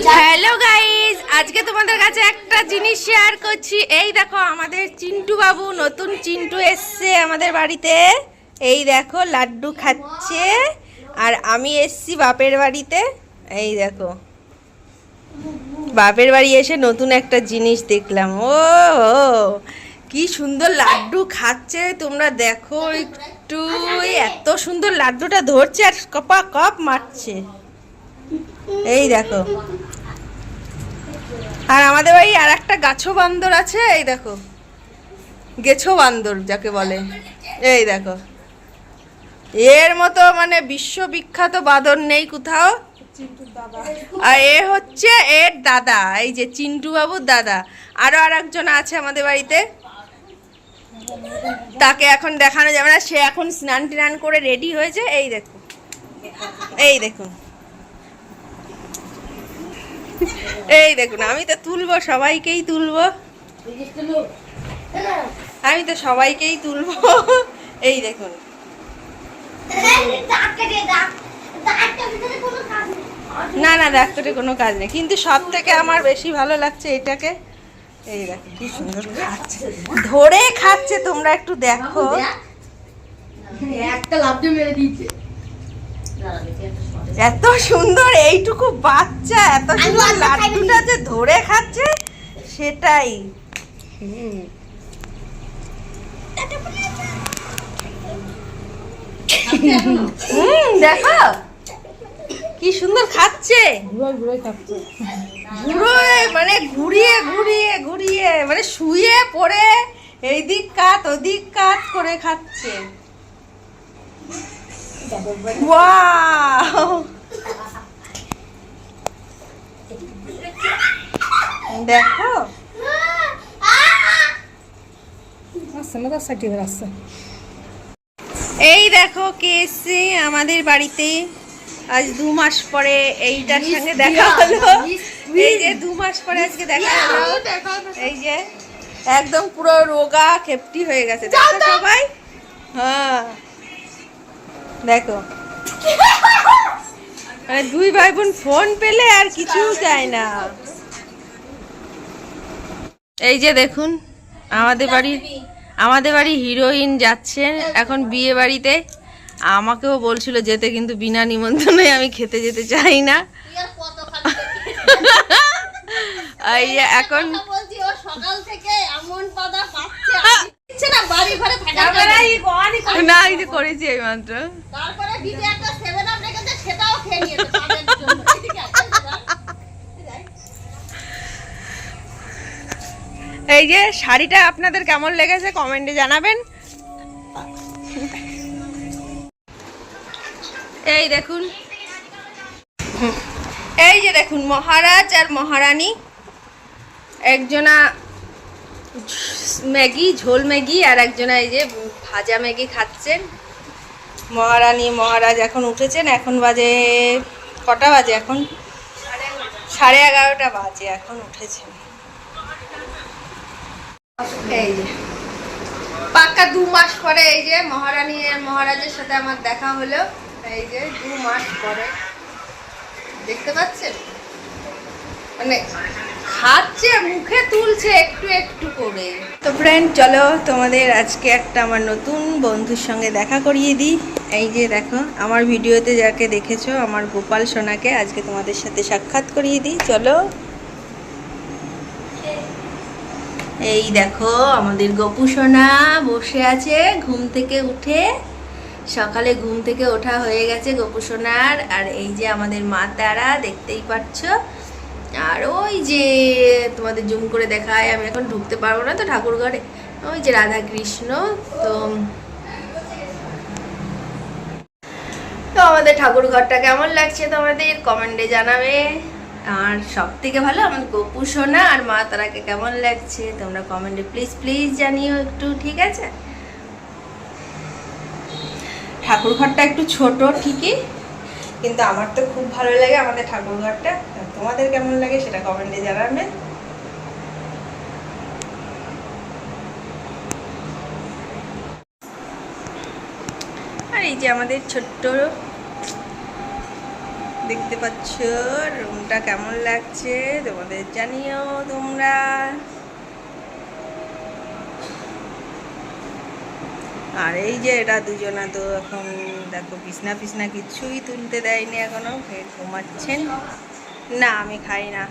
Hello guys, আজকে তোমাদের কাছে একটা জিনিস শেয়ার করছি। এই দেখো আমাদের চিন্টু বাবু, নতুন চিন্টু এসছে আমাদের বাড়িতে। এই দেখো লাড্ডু খাচ্ছে। আর আমি এসছি বাপের বাড়িতে। এই দেখো বাপের বাড়ি এসে নতুন একটা জিনিস দেখলাম। ও কি সুন্দর লাড্ডু খাচ্ছে, তোমরা দেখো একটু। এত সুন্দর লাড্ডুটা ধরছে আর কপা কপ মারছে। এই দেখো। আর আমাদের বাড়ি আর একটা গাছো বান্দর আছে। এই দেখো গেছো বান্দর যাকে বলে। এই দেখো এর মতো মানে বিশ্ববিখ্যাত বাঁদর নেই কোথাও। আর এ হচ্ছে এর দাদা, এই যে চিন্টু বাবুর দাদা। আরো আর একজন আছে আমাদের বাড়িতে, তাকে এখন দেখানো যাবে না। সে এখন স্নান টান করে রেডি হয়েছে। এই দেখুন, এই দেখুন, এই দেখুন। আমি তো তুলবো, সবাইকেই তুলবো, আমি তো সবাইকেই তুলবো। এই দেখুন, না না দাগ কেটে কোনো কাজ নেই, কিন্তু সব থেকে আমার বেশি ভালো লাগছে এটাকে। এই দেখো কি সুন্দর খাচ্ছে, ধরে খাচ্ছে। তোমরা একটু দেখো, একটা লাফ দিয়ে মেরে দিয়েছে। এত সুন্দর এইটুকু বাচ্চা এত সুন্দর লাড্ডুটা যে ধরে খাচ্ছে সেটাই। দেখো কি সুন্দর খাচ্ছে, ঘুরে মানে ঘুরিয়ে ঘুরিয়ে ঘুরিয়ে, মানে শুয়ে পড়ে এই দিক কাত ওদিক কাত করে খাচ্ছে। ওয়াও, দেখো এই দেখো কে এসছে আমাদের বাড়িতে। আজ 2 মাস পরে এইটার সঙ্গে দেখা হলো। এই যে 2 মাস পরে আজকে দেখা হলো। এই যে একদম পুরো রোগা খেপটি হয়ে গেছে, দেখো সবাই। হ্যাঁ দেখো, মানে 2 ভাই বোন ফোন পেলে আর কিছু চায় না। এই যে দেখুন আমাদের বাড়ি হিরোইন যাচ্ছেন এখন বিয়ে বাড়িতে। আমাকেও বলছিল যেতে, কিন্তু বিনা নিমন্ত্রণে আমি খেতে যেতে চাই না। এই যে এখন সকাল থেকে এমন পাদা পাচ্ছে না, বাড়ি ঘরে থাকা না, এই যে করেছি এই মাত্র। তারপরে দিদি একটা 7 আপ রেখেছে, সেটাও খেয়ে নিয়েছে তাদের জন্য। এই যে শাড়িটা আপনাদের কেমন লেগেছে কমেন্টে জানাবেন। এই দেখুন, এই যে দেখুন মহারাজ আর মহারানী, একজনা ম্যাগি, ঝোল ম্যাগি, আর একজনা এই যে ভাজা ম্যাগি খাচ্ছেন। মহারানী মহারাজ এখন উঠেছেন। এখন বাজে কটা বাজে? এখন 11:30 বাজে, এখন উঠেছেন। এই যে পাক্কা 2 মাস পরে এই যে মহারানী আর মহারাজের সাথে আমার দেখা হলো। এই যে 2 মাস পরে, দেখতে পাচ্ছেন, মানে খাচ্ছে, মুখে তুলছে একটু একটু করে। তো ফ্রেন্ড চলো তোমাদের আজকে একটা আমার নতুন বন্ধুর সঙ্গে দেখা করিয়ে দিই। এই যে দেখো আমার ভিডিওতে যাকে দেখেছো, আমার গোপাল সোনাকে আজকে তোমাদের সাথে সাক্ষাৎ করিয়ে দিই। চলো, এই দেখো আমাদের গপু সোনা বসে আছে ঘুম থেকে উঠে। সকালে ঘুম থেকে ওঠা হয়ে গেছে গপু সোনার। আর এই যে আমাদের মা তারা, দেখতেই পাচ্ছ। আর ওই যে তোমাদের জুম করে দেখায়, আমি এখন ঢুকতে পারবো না তো ঠাকুর ঘরে। ওই যে রাধা কৃষ্ণ। তো আমাদের ঠাকুর ঘরটা কেমন লাগছে তোমাদের কমেন্টে জানাবে। আর সব থেকে ভালো আমাদের গপু সোনা আর মা তারাকে কেমন লাগছে তোমরা কমেন্টে প্লিজ প্লিজ জানিও একটু, ঠিক আছে? ঠাকুর ঘরটা একটু ছোট ঠিকই, কিন্তু আমার তো খুব ভালো লাগে আমাদের ঠাকুর ঘরটা। তোমাদের কেমন লাগে সেটা কমেন্টে জানাবে। আর এই যে আমাদের ছোট্ট দেখতে পাচ্ছ রুমটা কেমন লাগছে তোমাদের জানিও তোমরা। আর এই যে এটা দুজনা তো এখন দেখো বিছনা ফিছনা কিছুই তুলতে দেয়নি এখনো, ঘুমাচ্ছেন। না আমি খাই না।